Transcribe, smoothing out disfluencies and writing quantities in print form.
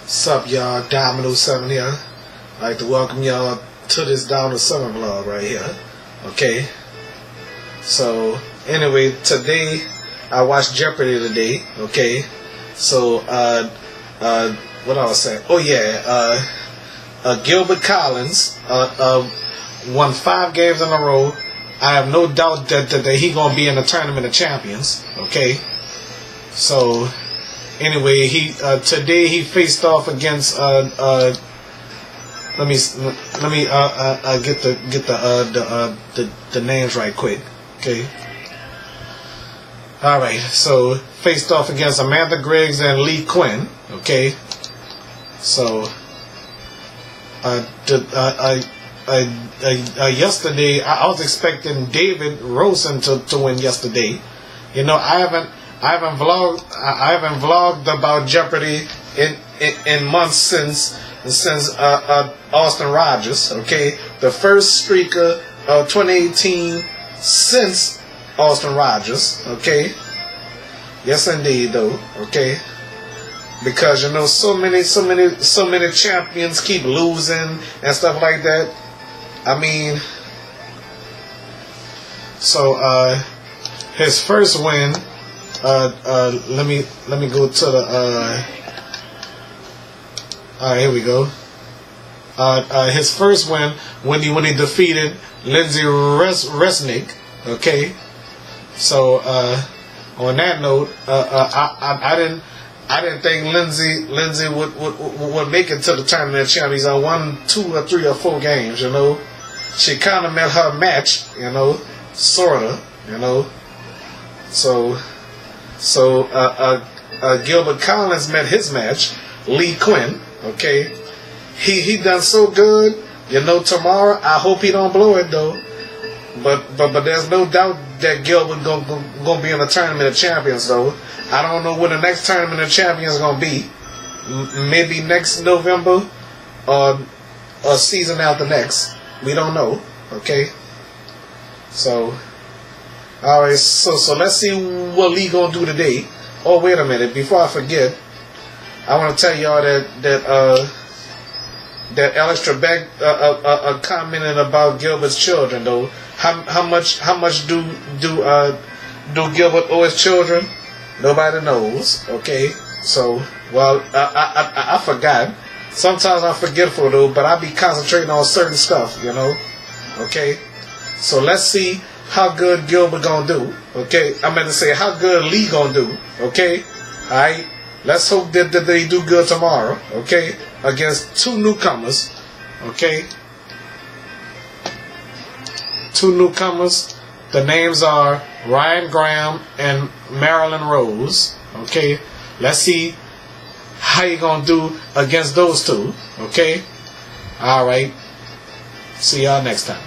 Sup y'all, Dominoes 7 here. I'd like to welcome y'all to this Dominoes 7 vlog right here. Okay. So anyway, today I watched Jeopardy today. Okay. So what I was saying? Oh yeah, Gilbert Collins won 5 games in a row. I have no doubt that he gonna be in the Tournament of Champions. Okay. So anyway, today he faced off against let me get the names right quick. Okay. All right. So faced off against Amanda Griggs and Lee Quinn. Okay. So yesterday I was expecting David Rosen to win yesterday. You know, I haven't vlogged about Jeopardy in months since Austin Rogers. Okay, the first streaker of 2018 since Austin Rogers. Okay, yes indeed though. Okay, because you know so many champions keep losing and stuff like that. I mean, so his first win. Let me go to the alright, here we go. His first win when he defeated Lindsay Resnick. Okay. So on that note, I didn't think Lindsay would make it to the Tournament of Champions. I won 2 or 3 or 4 games, you know. She kinda met her match, you know, sorta, you know. So Gilbert Collins met his match, Lee Quinn. Okay, he done so good. You know, tomorrow I hope he don't blow it though. But there's no doubt that Gilbert gonna be in the Tournament of Champions though. I don't know when the next Tournament of Champions gonna be. Maybe next November or season after next. We don't know. Okay. So. Alright, so let's see what Lee gonna do today. Oh, wait a minute, before I forget, I want to tell y'all that Alex Trebek commented about Gilbert's children though. How much do Gilbert owe his children? Nobody knows. Okay, so well I forgot. Sometimes I'm forgetful though, but I be concentrating on certain stuff, you know. Okay, so let's see how good Gilbert gonna do. Okay, I meant to say how good Lee gonna do. Okay, all right. Let's hope that they do good tomorrow. Okay, against 2 newcomers. Okay, 2 newcomers. The names are Ryan Graham and Marilyn Rose. Okay, let's see how you gonna do against those 2. Okay, all right. See y'all next time.